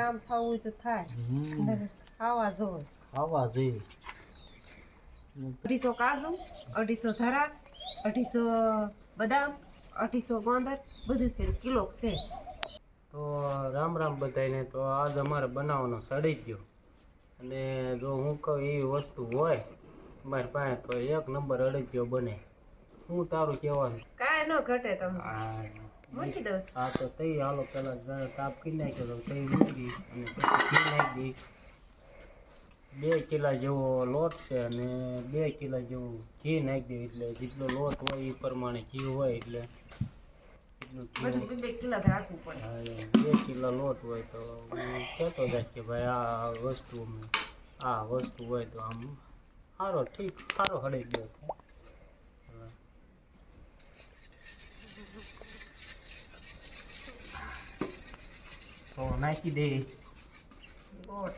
કામ થવું હોય તો થાય. ખાવા જોઈએ. 250 કાજુ, 250 ધરા, 250 બદામ, 250 ગોંદર, બધું છે કિલો છે. તો રામ રામ બધાને. તો આજ અમારે બનાવવાનો સડી ગયો, અને જો હું કહું એવી વસ્તુ હોય અમારી પાસે તો 1 નંબર અડદિયો બને. હું તારું કહેવાનું કાંઈ ન ઘટે. તમે મૂકી દઉં. હા તો તઈ હાલો પેલા તાપ કરી નાખ્યો તો તઈ મૂકી અને પછી ઘી નાખી દઈ. 2 કિલા જેવો લોટ છે અને 2 કિલા જેવું ઘી નાખી દઈએ. એટલે જેટલો લોટ હોય એ પ્રમાણે ઘી હોય એટલે એટલું ઘી. 2 કિલા રાખવું પડે. હા 2 કિલા લોટ હોય તો હું કહેતો જઈશ કે ભાઈ આ વસ્તુ હોય તો આમ સારો હળી ગયો. તો નાખી દે લોટ,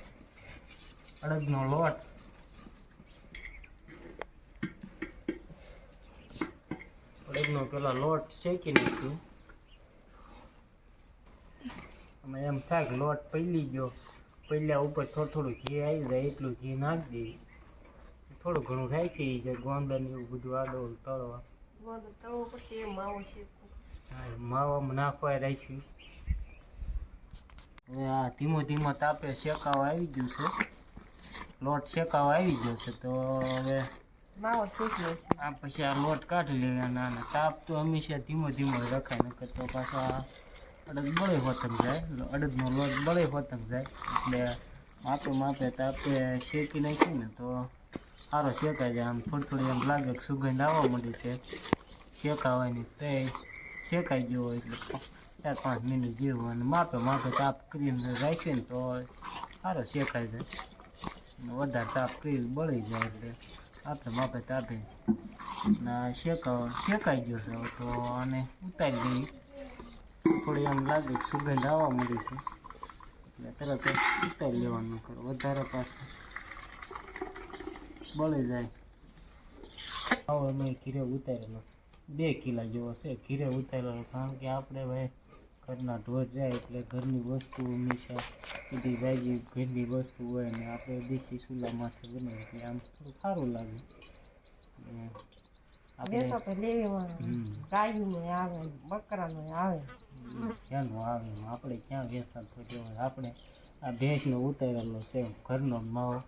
અડદનો લોટ. અડદનો પેલા લોટ શેકી નાખ્યું. અમે એમ થાય કે લોટ પલળી ગયો, પલ્યા ઉપર થોડું ઘી આવી જાય એટલું ઘી નાખી દઈએ. થોડું ઘણું રાખી છે ગોંદર ને એવું બધું આડો તળવા. ગોંદર તળવો પછી એ માવો શેકવો. હા માવામાં નાખવા રાખ્યું. હવે આ ધીમો તાપે શેકાવા આવી ગયું છે. લોટ શેકાવા આવી ગયો છે. તો હવે માવો શેકી આ પછી આ લોટ કાઢી લેવાના. તાપ તો હંમેશા ધીમો રખાય, નકર તો પાછા અડદ બળે હોતંગ જાય. અડદનો લોટ બળે હોતંગ જાય. એટલે માપે તાપે શેકી નાખીએ ને તો સારો શેકાઈ જાય. આમ થોડી એમ લાગે કે સુગંધ આવવા માંડી છે શેકાવાની. તે શેકાઈ ગયો હોય એટલે 4-5 મિનિટ જેવું. અને માપે તાપ કરીને રાખીએ ને તો સારો શેકાઈ જાય. વધારે તાપ કરી બળી જાય એટલે માપે તાપે ના શેકાઈ ગયો છે. તો આને ઉતારી દઈએ. થોડી એમ લાગે કે સુગંધ આવવા માંડી છે એટલે તરત ઉતારી લેવાનું. કરો વધારે પાછું બળી જાય. આવો અમે ઘીરે ઉતારેલો 2 કિલા જેવો છે ઘીરે ઉતારેલો. કારણ કે આપણે ભાઈ ઘરના ઢોર જાય એટલે ઘરની વસ્તુ હંમેશા બધી જાજી ઘરની વસ્તુ હોય ને આપણે દેશી ચૂલામાંથી બનાવીએ એટલે આમ થોડું સારું લાગે. ગાયનું આવે, બકરાનું આવે, ક્યાંનું આવે આપણે ક્યાં વેસાતું હોય. આપણે આ ભેંસનો ઉતારેલો છે ઘરનો માવો.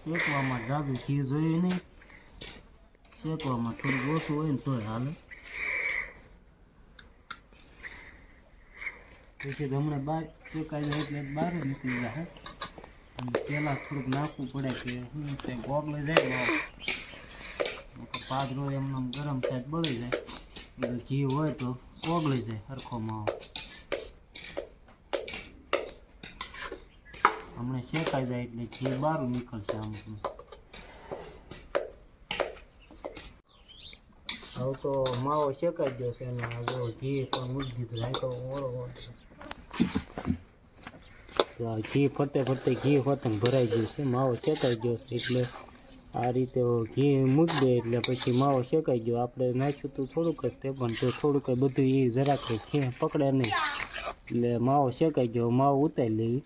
શેકવામાં જાજુ ઘી જોઈએ નહીં, શેકવામાં થોડું ઓછું હોય ને તોય હાલે. પછી હમણાં બહાર શેકાઈ જાય એટલે બહાર જ નીકળી જાય. અને પહેલાં થોડુંક નાખવું પડે કે શું છે ગોગલે જાય પાદરો એમને ગરમ થાય બળી જાય. એટલે ઘી હોય તો ઓગળી જાય સરખો માવો. હમણાં શેકાઈ જાય એટલે ઘી બહાર નીકળશે. આમ હવે તો માવો શેકાઈ ગયો છે અને જો ઘી પણ મૂકી દીધું. રાખ્યો ઓળો ઘી ફરતે ઘી હોતંગ ભરાઈ ગયું છે. માવો શેકાઈ ગયો છે એટલે આ રીતે ઘી મૂકી દે એટલે પછી માવો શેકાઈ ગયો. આપણે નાખ્યું તો થોડુંક જ તે પણ જો થોડુંક બધું એ જરાક ઘી પકડે નહીં એટલે માવો શેકાઈ ગયો. માવો ઉતારી લેવી.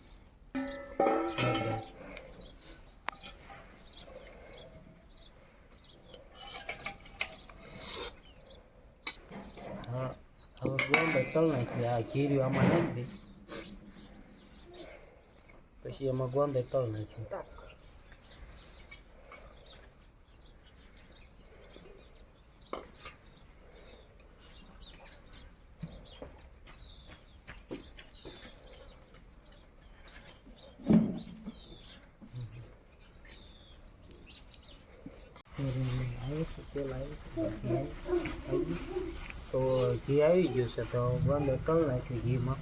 હા હવે ગોંદર તળ નાખી. આ ઘીર્યું આમાં નાખી દે પછી એમાં ગોંદર તળ નાખ્યું. તો ઘી આવી ગયું છે તો ગોંદર તળ નાખ્યું ઘીમાં.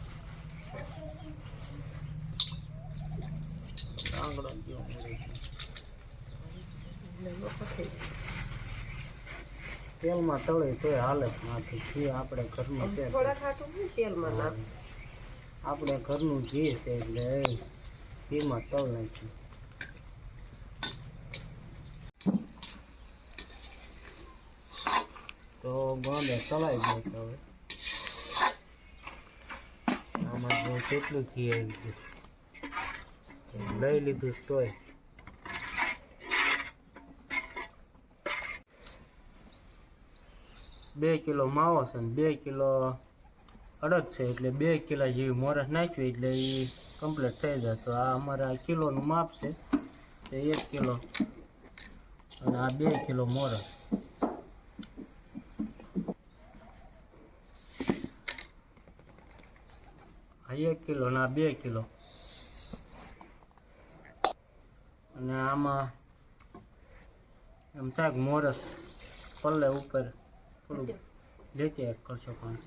તેલમાં તળે તોય હાલત નથી. ઘી આપણે ઘરનું છે, આપણે ઘરનું ઘી છે એટલે ઘીમાં તળ નાખ્યું. તો ગોંદે તળાઈ જાય છે હવે. આમાં જો કેટલું ઘી આવી ગયું લઈ લીધું છે તોય. બે કિલો માવો છે ને 2 કિલો અડદ છે એટલે 2 કિલા જેવી મોરસ નાખ્યું એટલે એ કમ્પ્લીટ થઈ જાય. તો આ અમારા કિલોનું માપ છે તે 1 કિલો અને આ 2 કિલો મોરસ. આ 1 કિલો અને આ 2 કિલો. અને આમાં એમ થાય કે મોરસ પલ્લે ઉપર થોડુંક લેતી કરશો પણ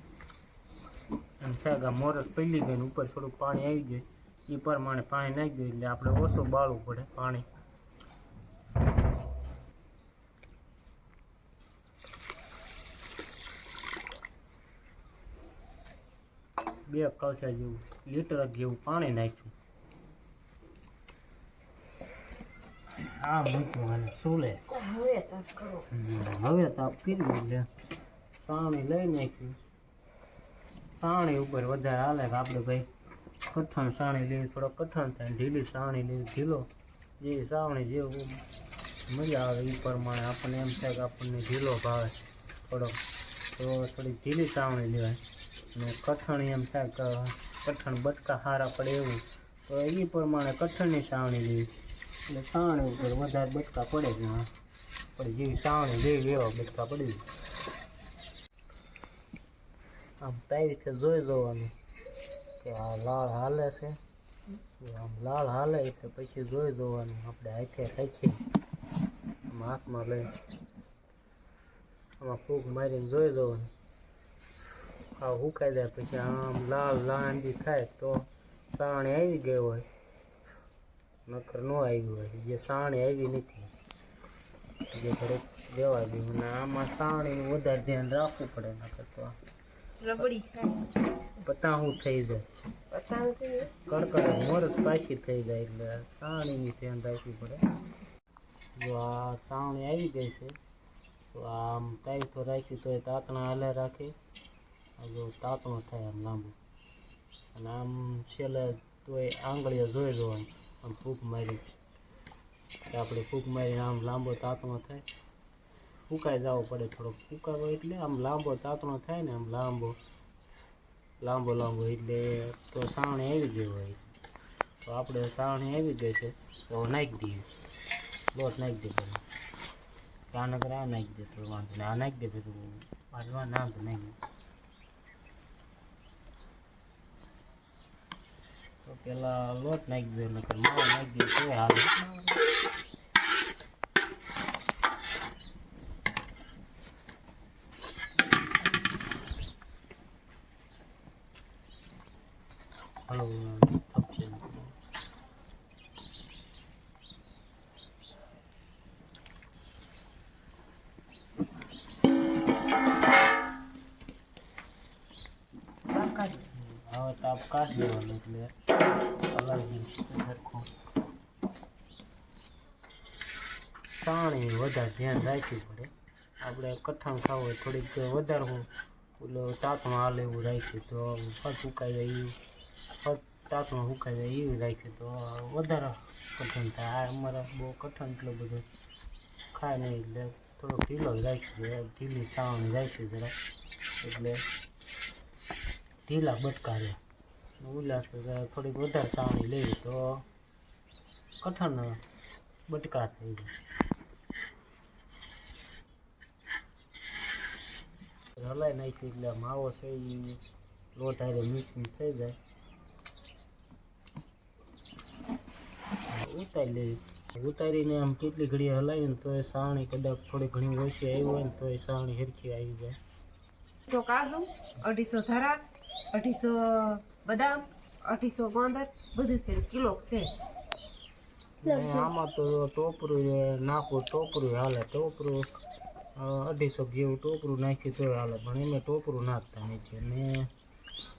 એમ થાય કે આ મોરસ પડી ગઈ ને ઉપર થોડુંક પાણી આવી ગયું એ પ્રમાણે પાણી નાખી દઉં એટલે આપણે ઓછું બાળવું પડે પાણી. બે કળશા જેવું લીટર જેવું પાણી નાખ્યું. આ મૂક્યું અને ચૂલે હવે તાપ કરી એટલે સાણી લઈ નાખ્યું. સાણી ઉપર વધારે હાલે કે આપણે ભાઈ કઠણ સાણી લેવી થોડો કઠણ થાય, ઢીલી સાણી લેવી ઢીલો. જેવી સાવણી જેવું મજા આવે એ પ્રમાણે આપણને એમ થાય કે આપણને ઢીલો ભાવે થોડો તો થોડી ઢીલી સાવણી લેવાય. અને કઠણ એમ થાય કે કઠણ બટકા સારા પડે એવું તો એ પ્રમાણે કઠણની સાવણી લેવી. એટલે સાવણી ઉપર વધારે બટકા પડે જ ના પડે, જેવી સાવણી લેવી એવા બટકા પડી. આમ તારીખે જોઈ જોવાનું કે આ લાળ હાલે છે, આમ લાળ હાલે એટલે પછી જોઈ જોવાનું. આપણે હાથે રાખીએ આમ હાથમાં લઈ આમાં ફૂગ મારીને જોઈ જોવાનું. આ સુકાઈ જાય પછી આમ લાલ લાંબી થાય તો સાવણી આવી ગઈ હોય, નકર ન આવી હોય. જે સાવણી આવી નથી જે ઘડીક દેવા દે. અને આમાં સાવણીનું વધારે ધ્યાન રાખવું પડે નકર તો રબડી પતાહું થઈ જાય, કડકડ મોરસ પાછી થઈ જાય એટલે સાવણીની ધ્યાન રાખવું પડે. જો આ સાવણી આવી ગઈ છે તો આમ તારીખો રાખ્યું તો તાતણા હાલે રાખી. આ જો તાતણો થાય આમ લાંબુ અને આમ છેલ્લે તો આંગળીઓ જોઈ જોવાનું આમ ફૂંક મારી આપણે ફૂંક મારીને આમ લાંબો તાતણો થાય. ફૂંકાઈ જવો પડે થોડોક ફૂંકાવો એટલે આમ લાંબો તાતણો થાય ને આમ લાંબો એટલે તો સાવણી આવી ગઈ હોય. તો આપણે સાવણી આવી ગઈ છે તો નાખી દઈએ લોટ નાખી દે પેલા આના કરે આ નાખી દે તો વાંધો ને આ નાખી દે બધું વાંધવા ના તો નાખી. તો પેલા લોટ નાખી દે નકર માવો નાખી દે તો હાલે. હલો થપશે હવે તાપ કાઢી દેવાનું એટલે હલાવી સરખું. સાવણી વધારે ધ્યાન રાખવું પડે. આપણે કઠણ ખાવું હોય થોડીક વધારે ઓલો તાતણું હાલે એવું રાખ્યું તો ફટ સુકાઈ જાય એવું ફટ તાતણું સુકાઈ જાય એવું રાખ્યું તો વધારે કઠણ થાય. આ અમારે બહુ કઠણ એટલો બધો ખાય નહીં એટલે થોડો ઢીલો જ રાખ્યું, ઢીલી સાવણી રાખ્યું જરા એટલે ઢીલા બટકા રહે. ઉલ્લાસ થોડીક વધારે સાવણી લેવી તો કઠણ બટકા થઈ જાય. હલાઈ નાખ્યું એટલે માવો છે એ લોટ હારે મિક્સિંગ થઈ જાય. ઉતારી લેવી. ઉતારીને આમ કેટલી ઘડી હલાવીને તો એ સાવણી કદાચ થોડી ઘણી ઓછી આવી હોય ને તો એ સાવણી હરખી આવી જાય. 150 કાજુ, 250 ધરા, 250 બદામ, 250 ગોંદર બધું છે કિલો છે. આમાં તો ટોપરું નાખવું ટોપરું હાલે. ટોપરું 250 જેવું ટોપરું નાખ્યું તોય હાલે પણ એમાં ટોપરું નાખતા નથી. અને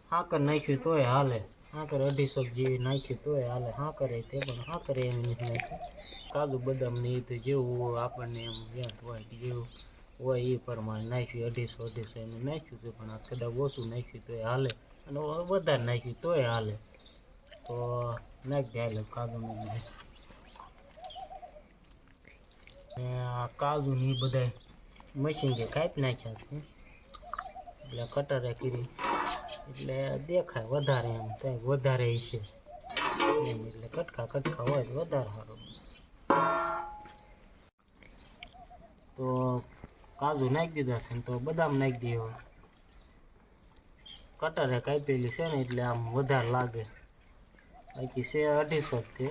સાકર નાખ્યું તોય હાલે. સાકર 250 જેવી નાખ્યું તોય હાલે. સાકર તે પણ સાકર એમ નથી નાખ્યું. કાજુ બદામ ને એ તો જેવું આપણને એમ વ્યાત હોય કે જેવું હોય એ પ્રમાણે નાખ્યું 250 એમ નાખ્યું છે, પણ આ કદાચ ઓછું નાખ્યું તોય હાલે અને વધારે નાખ્યું તોય હાલે, તો નાખી દે હાલે કાજુ નાખી. આ કાજુ ને એ બધા મશીન જે કાપી નાખ્યા છે એટલે કટરે કરી એટલે દેખાય વધારે એમ કંઈક વધારે હશે એમ, એટલે કટકા કટકા હોય તો વધારે સારું. તો કાજુ નાખી દીધા છે ને તો બદામ નાખી દઈએ. કટરે કાપેલી છે ને એટલે આમ વધારે લાગે, બાકી છે 250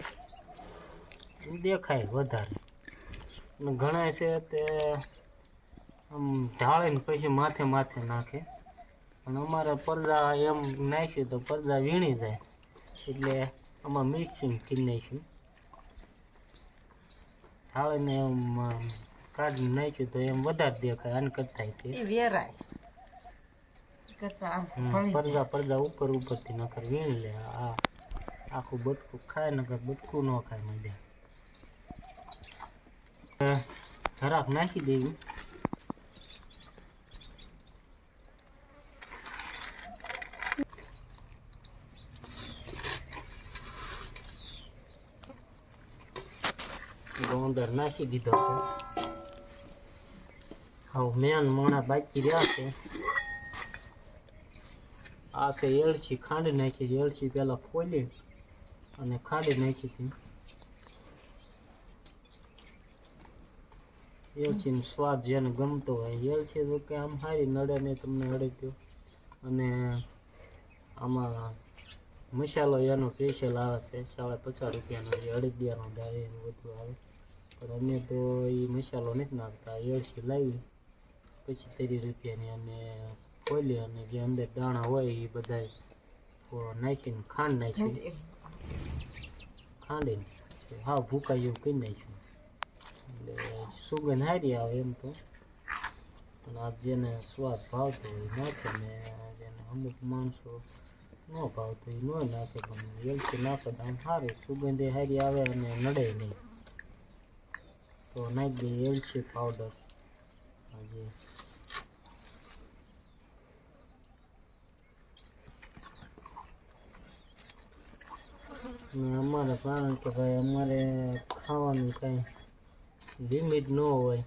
જ દેખાય વધારે. અને ઘણા છે તે આમ ઢાળીને પછી માથે માથે નાખે, પણ અમારે પડદા એમ નાખ્યું તો પડદા વીણી જાય એટલે આમાં મિક્સિંગ કરી નાખ્યું. ઢાળીને એમ કાઢીને નાખ્યું તો એમ વધારે દેખાય આને કરતા વેરાય પડદા પડદા ઉપર ઉપરથી નકર વીણી લે. આ આખું બટકું ખાય નકર બટકું ન ખાય મજા. જરાક નાખી દેવું. અંદર નાખી દીધો છે. હવે મેન મોણા બાકી રહ્યા છે. આ છે એલચી ખાંડી નાખી છે. એલચી પેલા ફોલી અને ખાંડી નાખી હતી. એલચીનો સ્વાદ જેને ગમતો હોય, એલચી તો કે આમ સારી નડે નહીં તમને અડે. અને આમાં મસાલો એનો સ્પેશિયલ આવે છે, 50 રૂપિયાનો, એ અડદિયાનો દાળ એનું બધું આવે, પણ અમે તો એ મસાલો નથી નાખતા. એલચી લાવી પછી 30 રૂપિયાની અને ખોલી અને જે અંદર દાણા હોય એ બધા નાખીને ખાંડ નાખી, ખાંડીને હા ભૂકા એવું કરી નાખ્યું એટલે સુગંધ સારી આવે એમ તો. પણ આ જેને સ્વાદ ભાવતો હોય નાખે ને જેને અમુક માણસો ન ભાવતો એ ન નાખે, પણ એલચી નાખે તો આમ સારું સુગંધ સારી આવે અને નડે નહીં. તો નાખી દઈએ એલચી પાવડર. આજે અમારે કારણ કે ભાઈ અમારે ખાવાનું કાંઈ લિમિટ ન હોય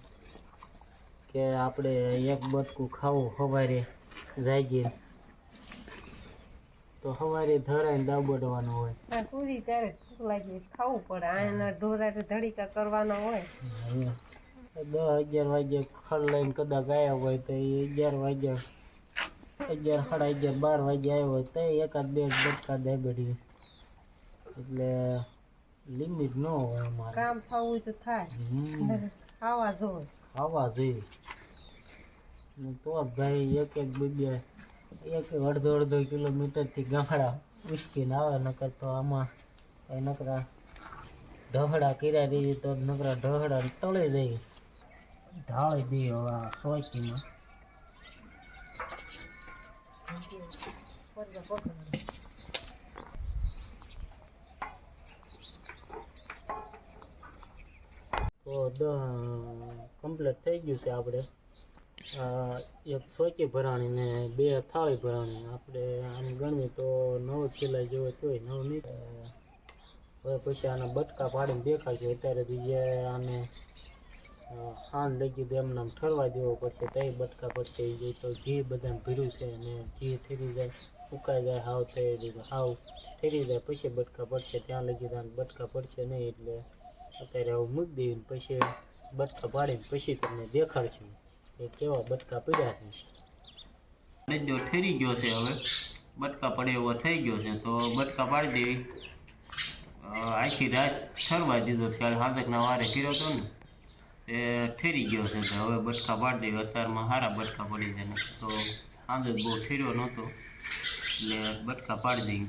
કે આપણે એક બટકું ખાવું સવારે જાગીએ તો સવારે ધરાઈને દાબડવાનું હોય. પૂરી ત્યારે ભૂખ લાગી ખાવું પડે. આના ઢોરા ધડીકા કરવાના હોય. 10-11 વાગે ખડ લઈને કદાચ આવ્યા હોય તો એ 11 વાગ્યા 11, સાડા 11, 12 વાગે આવ્યો હોય તો એકાદ બે બટકા દાબડીએ. એટલે લિમિટ ન હોય અમારે. કામ થવું હોય તો થાય, ખાવા જોઈએ. ખાવા જોઈએ તો ભાઈ એક અડધો કિલોમીટરથી ગામડા ઉચકીને આવે. નકર તો આમાં કઈ નકરા ઢહડા કર્યા રહીએ તો નકરા ઢહડા તળે જાય. ઢાળી દઈએ હવે આ સોચીમાં. તો કમ્પ્લીટ થઈ ગયું છે. આપણે એક સોચી ભરાણી ને 2 થાળી ભરાણી. આપણે આમ ગણવી તો 9 કિલો જેવો તોય 9 નહીં. હવે પછી આના બટકા પાડીને દેખાડશે. અત્યારે બીજે આને હાન લગી દે એમને ઠરવા દેવો પડશે તો એ બટકા પડશે. એ તો ઘી બધાને ભર્યું છે અને ઘી ઠરી જાય, ઉકાઈ જાય, હાવ ઠરી જાય પછી બટકા પડશે. ત્યાં લગી બટકા પડશે નહીં. એટલે અત્યારે હવે મૂકી દઈએ પછી બટકા પાડીને પછી તમને દેખાડશું કે કેવા બટકા પડ્યા છે. જો ઠરી ગયો છે, હવે બટકા પડે એવો થઈ ગયો છે તો બટકા પાડી દેવી. આખી રાત ઠરવા દીધો ત્યારે હાજકના વારે કર્યો હતો ને તે ઠરી ગયો છે. તો હવે બટકા પાડી દેવી. અત્યારમાં સારા બટકા પડી છે ને તો હાજક બહુ ઠર્યો નહોતો એટલે બટકા પાડી દઈએ.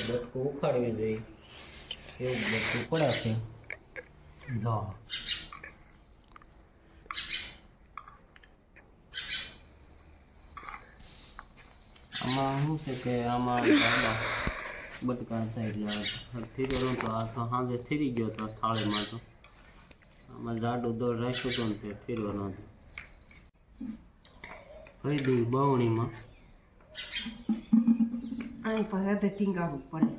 બટકું ઉખાડવી જોઈએ એવું બટકું પડાશે. જો આમાં શું છે કે આમાં બટકા થાય એટલે થીરેલું તો આ તો સાંજે થીરી ગયો હતો થાળીમાં તો આમાં જાડું દોડ રાખ્યું હતું ને તે થીર્યો નહોતું કહી દઉં બાવણીમાં અહીં પાસે ટીંગાડવું પડે.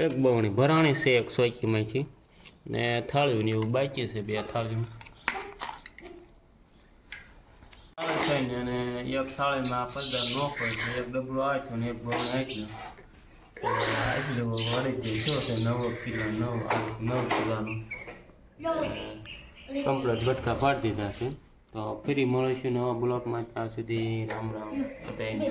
એક બવણી ભરાણી છે એક સોચીમાંથી ને થાળીઓ ને એવું બાકી છે બે થાળીઓ થાળી થઈને અને એક થાળીમાં પંદર નોખ હોય તો એક ડબલો આઠો ને એક બવણી આટલું આટલું વળી ગયું છે 9 કિલો 9 કિલોનું કમ્પ્લીટ બટકા પાડી દીધા છે. તો ફરી મળીશું નવા બ્લોગમાં. ત્યાં સુધી રામ રામ બધાને.